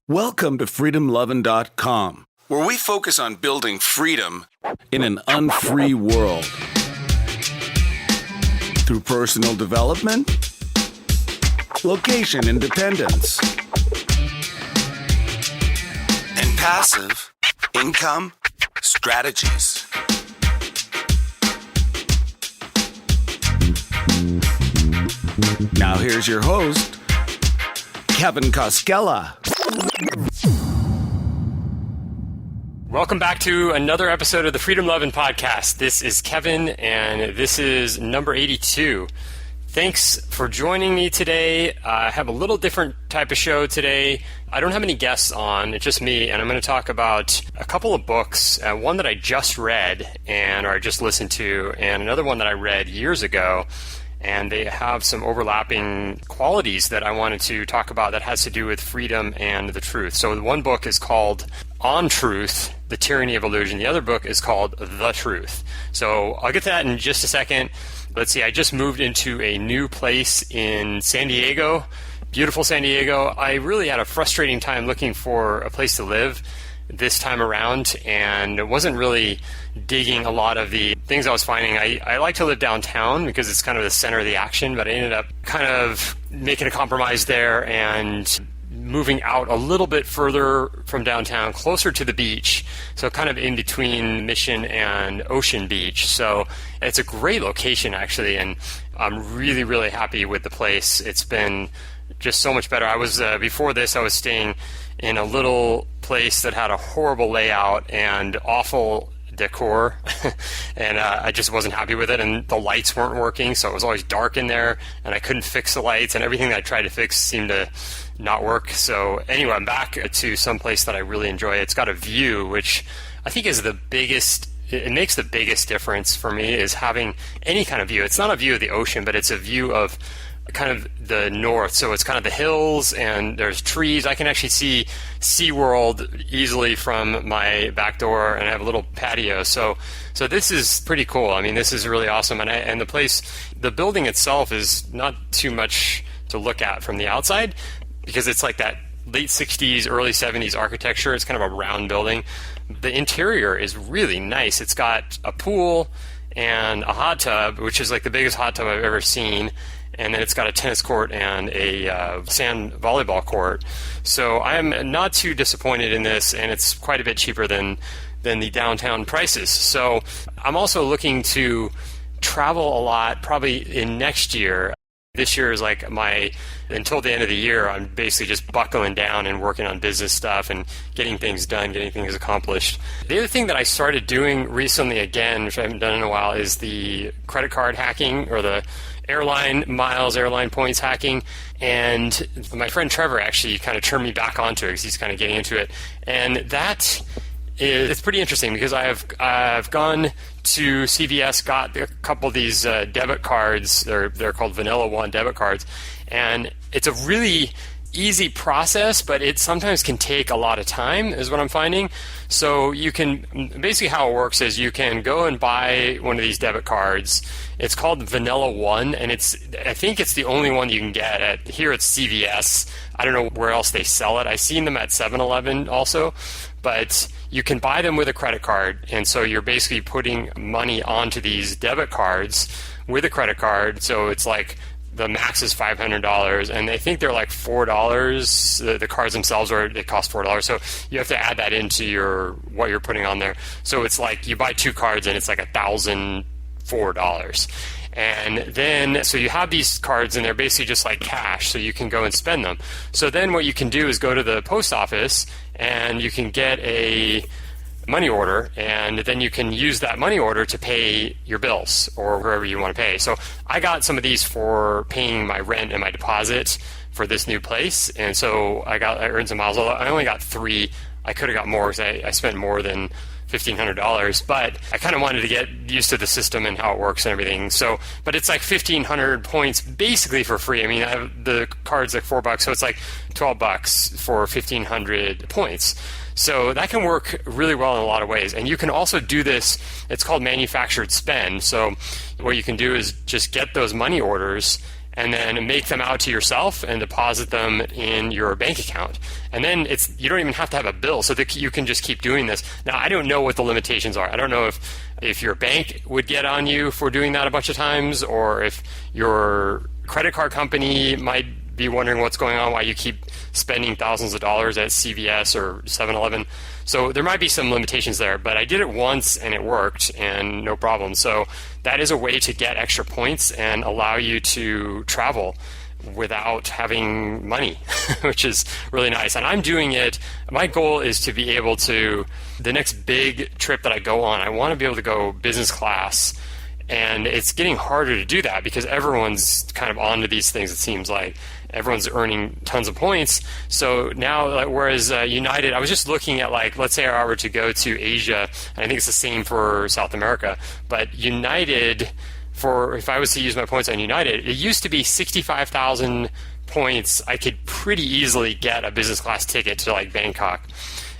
Welcome to freedomlovin.com, where we focus on building freedom in an unfree world. Through personal development, location independence, and passive income strategies. Now here's your host, Kevin Koskela. Welcome back to another episode of the Freedom Lovin' Podcast. This is Kevin, and this is number 82. Thanks for joining me today. I have a little different type of show today. I don't have any guests on, it's just me, and I'm going to talk about a couple of books, one that I just read or I just listened to, and another one that I read years ago. And they have some overlapping qualities that I wanted to talk about that has to do with freedom and the truth. So one book is called On Truth, The Tyranny of Illusion. The other book is called The Truth. So I'll get to that in just a second. Let's see, I just moved into a new place in San Diego, beautiful San Diego. I really had a frustrating time looking for a place to live this time around, and it wasn't really digging a lot of the things I was finding. I like to live downtown because it's kind of the center of the action, but I ended up kind of making a compromise there and moving out a little bit further from downtown, closer to the beach, so kind of in between Mission and Ocean Beach. So it's a great location, actually, and I'm really, really happy with the place. It's been just so much better. I was before this, I was staying in a little place that had a horrible layout and awful decor, and I just wasn't happy with it, and the lights weren't working, so it was always dark in there, and I couldn't fix the lights, and everything that I tried to fix seemed to not work. So anyway, I'm back to some place that I really enjoy. It's got a view, which I think is the biggest, it makes the biggest difference for me, is having any kind of view. It's not a view of the ocean, but it's a view of kind of the north, so it's kind of the hills and there's trees. I can actually see SeaWorld easily from my back door, and I have a little patio. So this is pretty cool. I mean, this is really awesome, and the place, the building itself is not too much to look at from the outside because it's like that late 60s, early 70s architecture. It's kind of a round building. The interior is really nice. It's got a pool and a hot tub, which is like the biggest hot tub I've ever seen. And then it's got a tennis court and a sand volleyball court. So I'm not too disappointed in this, and it's quite a bit cheaper than the downtown prices. So I'm also looking to travel a lot, probably in next year. This year is like until the end of the year, I'm basically just buckling down and working on business stuff and getting things done, getting things accomplished. The other thing that I started doing recently again, which I haven't done in a while, is the credit card hacking, or the airline miles, airline points hacking. And my friend Trevor actually kind of turned me back onto it because he's kind of getting into it. And it's pretty interesting because I've gone to CVS, got a couple of these debit cards. They're called Vanilla One debit cards, and it's a really easy process, but it sometimes can take a lot of time, is what I'm finding. So you can, basically how it works is you can go and buy one of these debit cards. It's called Vanilla One, and I think it's the only one you can get here at CVS. I don't know where else they sell it. I've seen them at 7-Eleven also, but you can buy them with a credit card, and so you're basically putting money onto these debit cards with a credit card. So it's like the max is $500, and I think they're like $4. The cards themselves they cost $4, so you have to add that into what you're putting on there. So it's like you buy two cards and it's like $1,004. And then, so you have these cards and they're basically just like cash, so you can go and spend them. So then what you can do is go to the post office and you can get a money order, and then you can use that money order to pay your bills or wherever you want to pay. So I got some of these for paying my rent and my deposit for this new place, and so I earned some miles. I only got 3. I could have got more because I spent more than $1,500, but I kind of wanted to get used to the system and how it works and everything. So, but it's like 1,500 points basically for free. I mean, the card's like $4, so it's like $12 for 1,500 points. So that can work really well in a lot of ways. And you can also do this, it's called manufactured spend. So what you can do is just get those money orders and then make them out to yourself and deposit them in your bank account. And then you don't even have to have a bill, so that you can just keep doing this. Now, I don't know what the limitations are. I don't know if your bank would get on you for doing that a bunch of times, or if your credit card company might be wondering what's going on, why you keep spending thousands of dollars at CVS or 7-Eleven. So there might be some limitations there, but I did it once and it worked and no problem. So that is a way to get extra points and allow you to travel without having money, which is really nice. And I'm doing it. My goal is to be able to, the next big trip that I go on, I want to be able to go business class. And it's getting harder to do that because everyone's kind of onto these things, it seems like. Everyone's earning tons of points. So now, whereas United, I was just looking at, like, let's say I were to go to Asia, and I think it's the same for South America, but United, if I was to use my points on United, it used to be 65,000 points. I could pretty easily get a business class ticket to, like, Bangkok.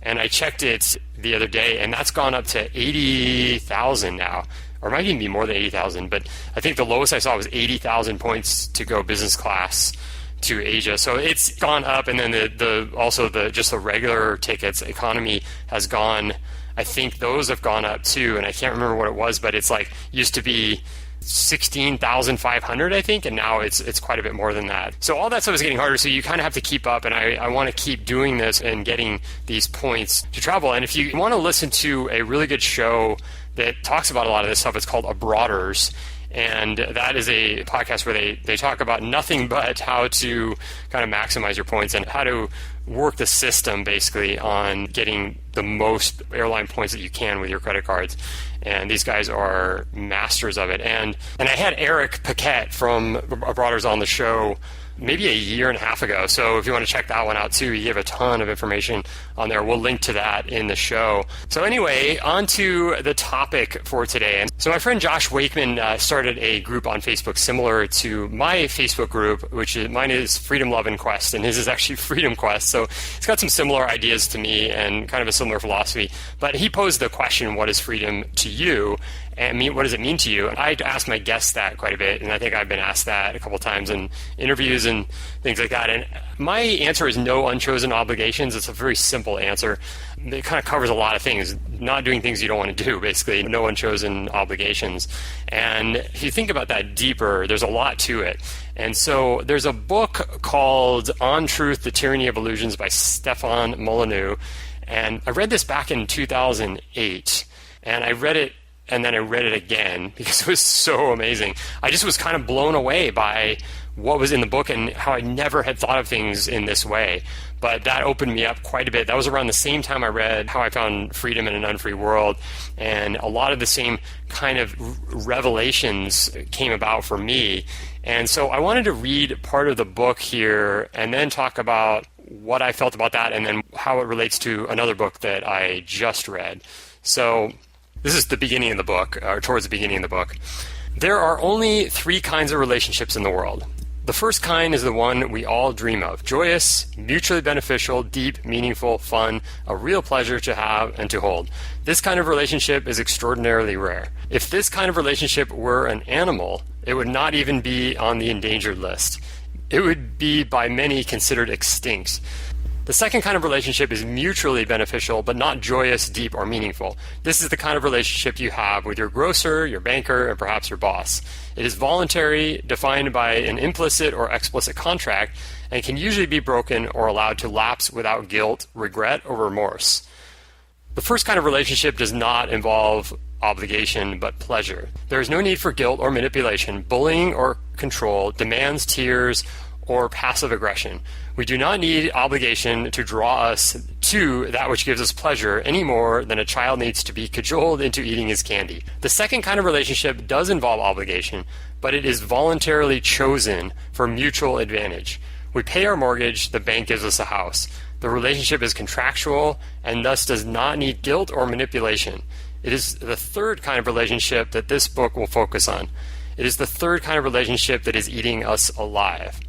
And I checked it the other day, and that's gone up to 80,000 now. Or it might even be more than 80,000, but I think the lowest I saw was 80,000 points to go business class to Asia. So it's gone up, and then just the regular tickets, economy has gone. I think those have gone up too, and I can't remember what it was, but it's like used to be 16,500, I think, and now it's quite a bit more than that. So all that stuff is getting harder, so you kind of have to keep up, and I want to keep doing this and getting these points to travel. And if you want to listen to a really good show that talks about a lot of this stuff, it's called Abroaders, and that is a podcast where they talk about nothing but how to kind of maximize your points and how to work the system basically on getting the most airline points that you can with your credit cards. And these guys are masters of it. And I had Eric Paquette from Abroaders on the show maybe a year and a half ago. So if you want to check that one out too, he gave a ton of information on there. We'll link to that in the show. So anyway, on to the topic for today. So my friend Josh Wakeman started a group on Facebook similar to my Facebook group, mine is Freedom, Love, and Quest, and his is actually Freedom Quest. So it's got some similar ideas to me and kind of a similar philosophy. But he posed the question, what is freedom to you? And what does it mean to you? I ask my guests that quite a bit, and I think I've been asked that a couple times in interviews and things like that. And my answer is no unchosen obligations. It's a very simple answer. It kind of covers a lot of things, not doing things you don't want to do, basically, no unchosen obligations. And if you think about that deeper, there's a lot to it. And so there's a book called On Truth, The Tyranny of Illusions by Stefan Molyneux. And I read this back in 2008, and I read it and then I read it again because it was so amazing. I just was kind of blown away by what was in the book and how I never had thought of things in this way. But that opened me up quite a bit. That was around the same time I read How I Found Freedom in an Unfree World, and a lot of the same kind of revelations came about for me. And so I wanted to read part of the book here and then talk about what I felt about that and then how it relates to another book that I just read. So this is the beginning of the book, or towards the beginning of the book. There are only 3 kinds of relationships in the world. The first kind is the one we all dream of: joyous, mutually beneficial, deep, meaningful, fun, a real pleasure to have and to hold. This kind of relationship is extraordinarily rare. If this kind of relationship were an animal, it would not even be on the endangered list. It would be by many considered extinct. The second kind of relationship is mutually beneficial, but not joyous, deep, or meaningful. This is the kind of relationship you have with your grocer, your banker, and perhaps your boss. It is voluntary, defined by an implicit or explicit contract, and can usually be broken or allowed to lapse without guilt, regret, or remorse. The first kind of relationship does not involve obligation, but pleasure. There is no need for guilt or manipulation, bullying or control, demands, tears, or passive aggression. We do not need obligation to draw us to that which gives us pleasure any more than a child needs to be cajoled into eating his candy. The second kind of relationship does involve obligation, but it is voluntarily chosen for mutual advantage. We pay our mortgage, the bank gives us a house. The relationship is contractual and thus does not need guilt or manipulation. It is the third kind of relationship that this book will focus on. It is the third kind of relationship that is eating us alive.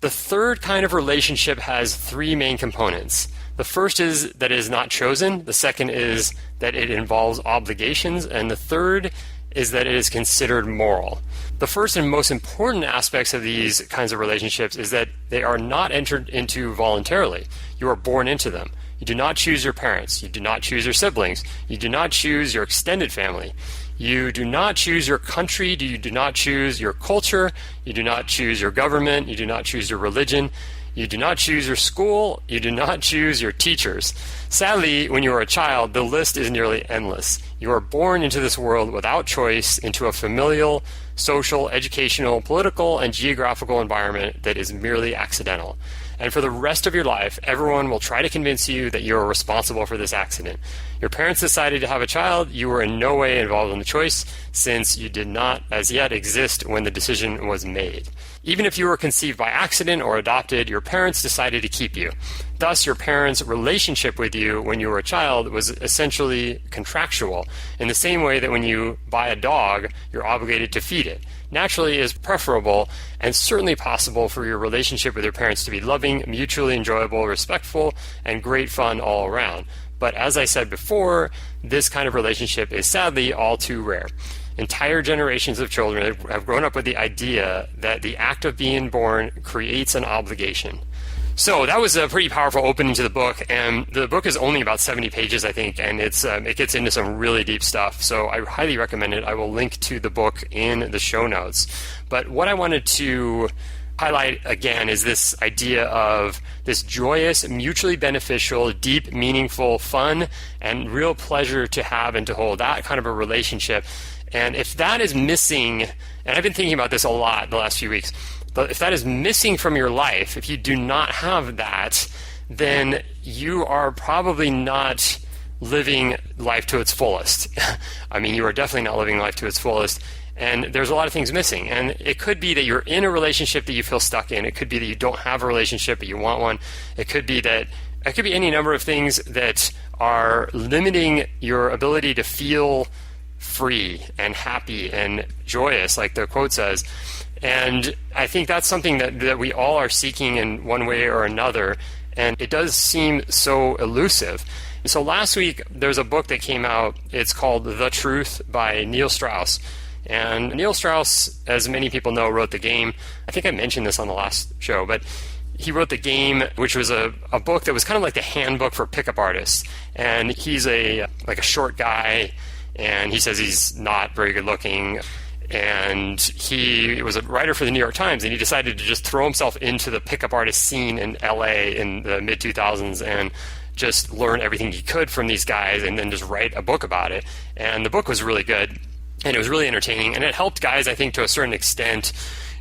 The third kind of relationship has 3 main components. The first is that it is not chosen. The second is that it involves obligations. And the third is that it is considered moral. The first and most important aspects of these kinds of relationships is that they are not entered into voluntarily. You are born into them. You do not choose your parents. You do not choose your siblings. You do not choose your extended family. You do not choose your country. You do not choose your culture. You do not choose your government. You do not choose your religion. You do not choose your school. You do not choose your teachers. Sadly, when you are a child, the list is nearly endless. You are born into this world without choice, into a familial, social, educational, political, and geographical environment that is merely accidental. And for the rest of your life, everyone will try to convince you that you are responsible for this accident. Your parents decided to have a child. You were in no way involved in the choice, since you did not as yet exist when the decision was made. Even if you were conceived by accident or adopted, your parents decided to keep you. Thus, your parents' relationship with you when you were a child was essentially contractual, in the same way that when you buy a dog, you're obligated to feed it. Naturally, it is preferable and certainly possible for your relationship with your parents to be loving, mutually enjoyable, respectful, and great fun all around. But as I said before, this kind of relationship is sadly all too rare. Entire generations of children have grown up with the idea that the act of being born creates an obligation. So that was a pretty powerful opening to the book, and the book is only about 70 pages, I think, and it gets into some really deep stuff, so I highly recommend it. I will link to the book in the show notes. But what I wanted to highlight again is this idea of this joyous, mutually beneficial, deep, meaningful, fun, and real pleasure to have and to hold, that kind of a relationship. And if that is missing, and I've been thinking about this a lot the last few weeks, but if that is missing from your life, if you do not have that, then you are probably not living life to its fullest. I mean, you are definitely not living life to its fullest, and there's a lot of things missing. And it could be that you're in a relationship that you feel stuck in. It could be that you don't have a relationship but you want one. It could be any number of things that are limiting your ability to feel free and happy and joyous, like the quote says. And I think that's something that we all are seeking in one way or another, and it does seem so elusive. And so last week, there's a book that came out. It's called The Truth by Neil Strauss. And Neil Strauss, as many people know, wrote The Game. I think I mentioned this on the last show, but he wrote The Game, which was a book that was kind of like the handbook for pickup artists. And he's a short guy, and he says he's not very good looking. And he was a writer for the New York Times, and he decided to just throw himself into the pickup artist scene in LA in the mid-2000s and just learn everything he could from these guys and then just write a book about it. And the book was really good, and it was really entertaining, and it helped guys, I think, to a certain extent,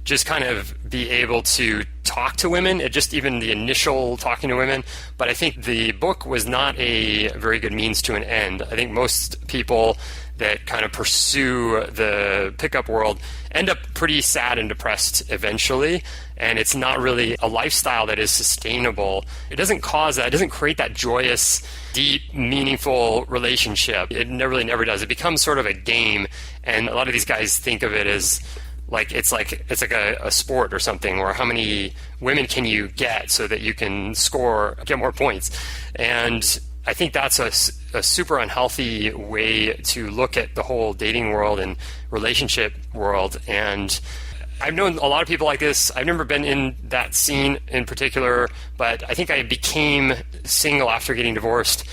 just kind of be able to talk to women, just even the initial talking to women. But I think the book was not a very good means to an end. I think most people that kind of pursue the pickup world end up pretty sad and depressed eventually, and it's not really a lifestyle that is sustainable. It doesn't cause that. It doesn't create that joyous, deep, meaningful relationship. It really never does. It becomes sort of a game, and a lot of these guys think of it as it's like a sport or something, or how many women can you get so that you can get more points. And I think that's a super unhealthy way to look at the whole dating world and relationship world. And I've known a lot of people like this. I've never been in that scene in particular, but I think I became single after getting divorced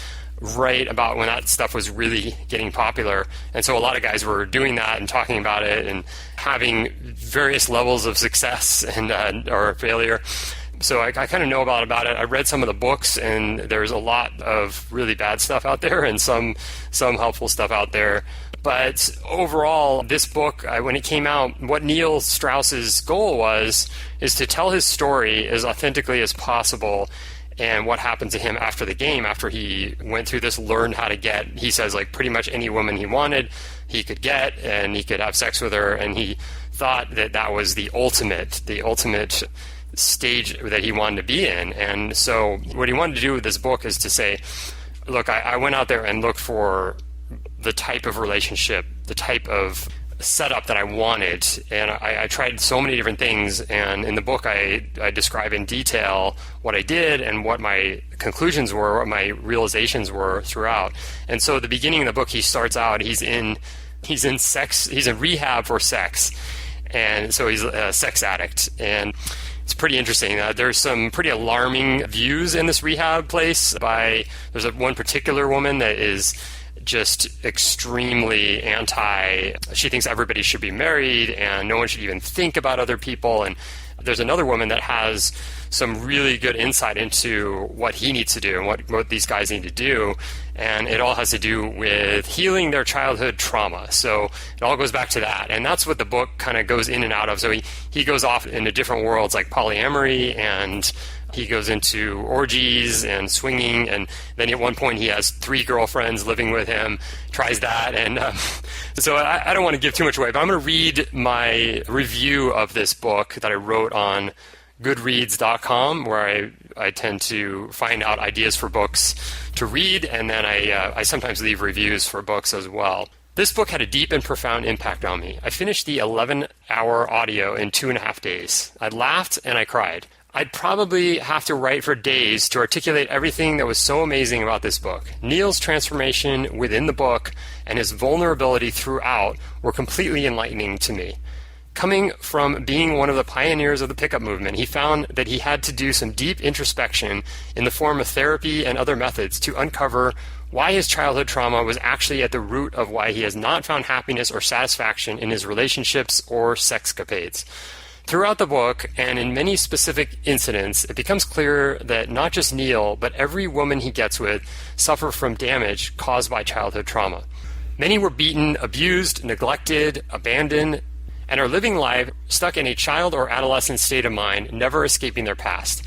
right about when that stuff was really getting popular. And so a lot of guys were doing that and talking about it and having various levels of success and or failure. So I kind of know about it. I read some of the books, and there's a lot of really bad stuff out there and some helpful stuff out there. But overall, this book, when it came out, what Neil Strauss's goal is to tell his story as authentically as possible, and what happened to him after the game, after he went through this, learned how to get, he says, like pretty much any woman he wanted, he could get, and he could have sex with her, and he thought that was the ultimate stage that he wanted to be in. And so what he wanted to do with this book is to say, look, I went out there and looked for the type of relationship, the type of setup that I wanted, and I tried so many different things, and in the book I describe in detail what I did and what my conclusions were, what my realizations were throughout. And so at the beginning of the book, he starts out, he's in He's in rehab for sex. And so he's a sex addict. And it's pretty interesting. There's some pretty alarming views in this rehab place there's one particular woman that is just extremely she thinks everybody should be married and no one should even think about other people. And there's another woman that has some really good insight into what he needs to do and what these guys need to do. And it all has to do with healing their childhood trauma. So it all goes back to that. And that's what the book kind of goes in and out of. So he goes off into different worlds like polyamory, and he goes into orgies and swinging. And then at one point he has 3 girlfriends living with him, tries that. And so I don't want to give too much away, but I'm going to read my review of this book that I wrote on Goodreads.com, where I tend to find out ideas for books to read, and then I sometimes leave reviews for books as well. This book had a deep and profound impact on me. I finished the 11-hour audio in 2.5 days. I laughed and I cried. I'd probably have to write for days to articulate everything that was so amazing about this book. Neil's transformation within the book and his vulnerability throughout were completely enlightening to me. Coming from being one of the pioneers of the pickup movement, he found that he had to do some deep introspection in the form of therapy and other methods to uncover why his childhood trauma was actually at the root of why he has not found happiness or satisfaction in his relationships or sexcapades. Throughout the book, and in many specific incidents, it becomes clear that not just Neil, but every woman he gets with suffer from damage caused by childhood trauma. Many were beaten, abused, neglected, abandoned, and are living life stuck in a child or adolescent state of mind, never escaping their past.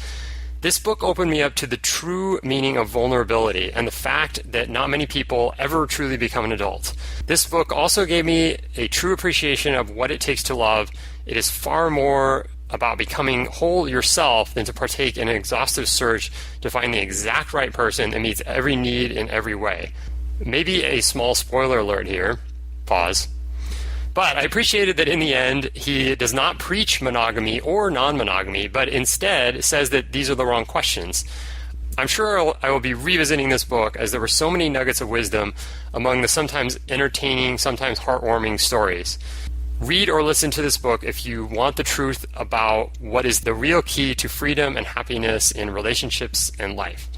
This book opened me up to the true meaning of vulnerability and the fact that not many people ever truly become an adult. This book also gave me a true appreciation of what it takes to love. It is far more about becoming whole yourself than to partake in an exhaustive search to find the exact right person that meets every need in every way. Maybe a small spoiler alert here. Pause. But I appreciated that in the end, he does not preach monogamy or non-monogamy, but instead says that these are the wrong questions. I'm sure I will be revisiting this book, as there were so many nuggets of wisdom among the sometimes entertaining, sometimes heartwarming stories. Read or listen to this book if you want the truth about what is the real key to freedom and happiness in relationships and life.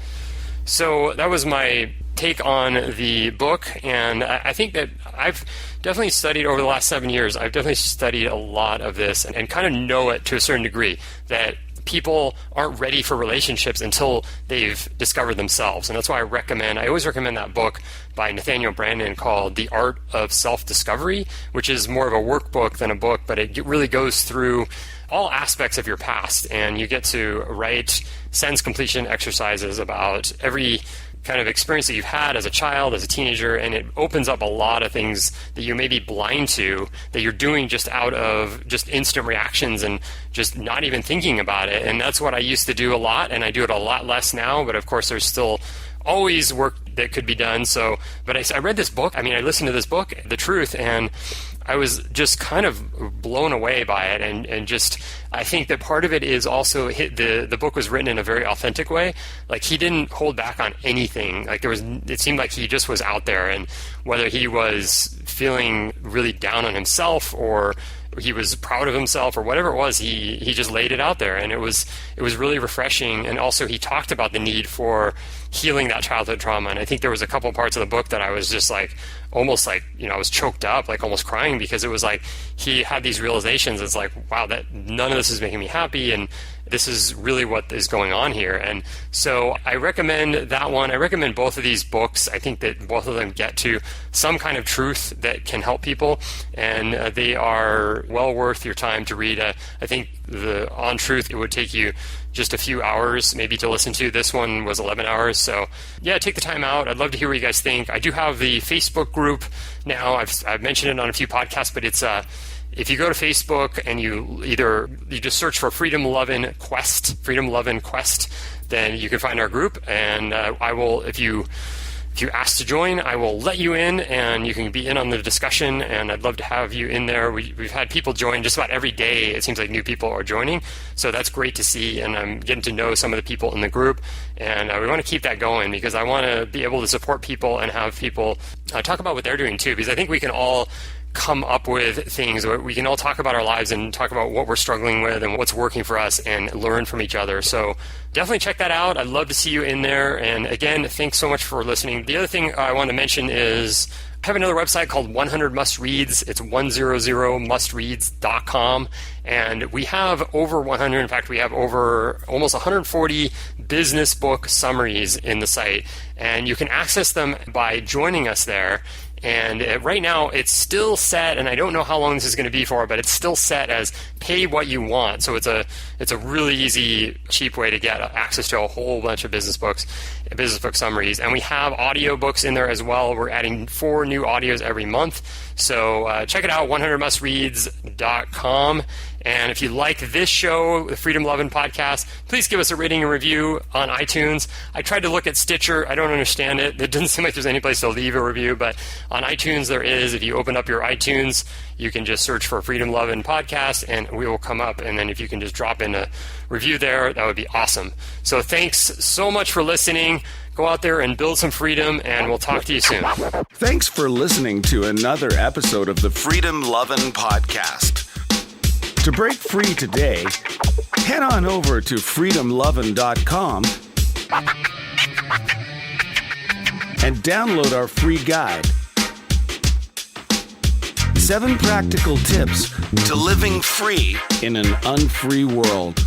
So that was my take on the book, and I think that I've definitely studied over the last 7 years. I've definitely studied a lot of this and kind of know it to a certain degree, that people aren't ready for relationships until they've discovered themselves. And that's why I always recommend that book by Nathaniel Branden called The Art of Self-Discovery, which is more of a workbook than a book, but it really goes through all aspects of your past, and you get to write sense completion exercises about every kind of experience that you've had as a child, as a teenager, and it opens up a lot of things that you may be blind to, that you're doing just out of just instant reactions and just not even thinking about it. And that's what I used to do a lot, and I do it a lot less now, but of course there's still always work that could be done. So, but I read this book, I listened to this book, The Truth, and I was just kind of blown away by it, and just I think that part of it is also the book was written in a very authentic way. Like, he didn't hold back on anything. Like, it seemed like he just was out there, and whether he was feeling really down on himself or he was proud of himself or whatever it was, he just laid it out there, and it was really refreshing. And also he talked about the need for healing that childhood trauma, and I think there was a couple parts of the book that I was just like almost like, I was choked up, like almost crying, because it was like he had these realizations. It's like, wow, that none of this is making me happy, and this is really what is going on here. And so I recommend that one. I recommend both of these books. I think that both of them get to some kind of truth that can help people, and they are well worth your time to read. I think on Truth, it would take you just a few hours maybe to listen to. This one was 11 hours. So yeah, take the time out. I'd love to hear what you guys think. I do have the Facebook group now. I've mentioned it on a few podcasts, but it's if you go to Facebook and you just search for Freedom Lovin' Quest, then you can find our group. And I will, if you If you ask to join, I will let you in and you can be in on the discussion, and I'd love to have you in there. We've had people join just about every day. It seems like new people are joining, so that's great to see, and I'm getting to know some of the people in the group, and we want to keep that going because I want to be able to support people and have people talk about what they're doing too, because I think we can all come up with things where we can all talk about our lives and talk about what we're struggling with and what's working for us and learn from each other. So definitely check that out. I'd love to see you in there. And again, thanks so much for listening. The other thing I want to mention is I have another website called 100 Must Reads. It's 100mustreads.com. And we have over 100, in fact, we have over almost 140 business book summaries in the site. And you can access them by joining us there. And right now it's still set, and I don't know how long this is going to be for, but it's still set as pay what you want. So it's a really easy, cheap way to get access to a whole bunch of business book summaries. And we have audio books in there as well. We're adding 4 new audios every month. So check it out, 100mustreads.com. And if you like this show, the Freedom Lovin' Podcast, please give us a rating and review on iTunes. I tried to look at Stitcher. I don't understand it. It doesn't seem like there's any place to leave a review, but on iTunes there is. If you open up your iTunes, you can just search for Freedom Lovin' Podcast, and we will come up. And then if you can just drop in a review there, that would be awesome. So thanks so much for listening. Go out there and build some freedom, and we'll talk to you soon. Thanks for listening to another episode of the Freedom Lovin' Podcast. To break free today, head on over to freedomlovin.com and download our free guide. 7 practical tips to living free in an unfree world.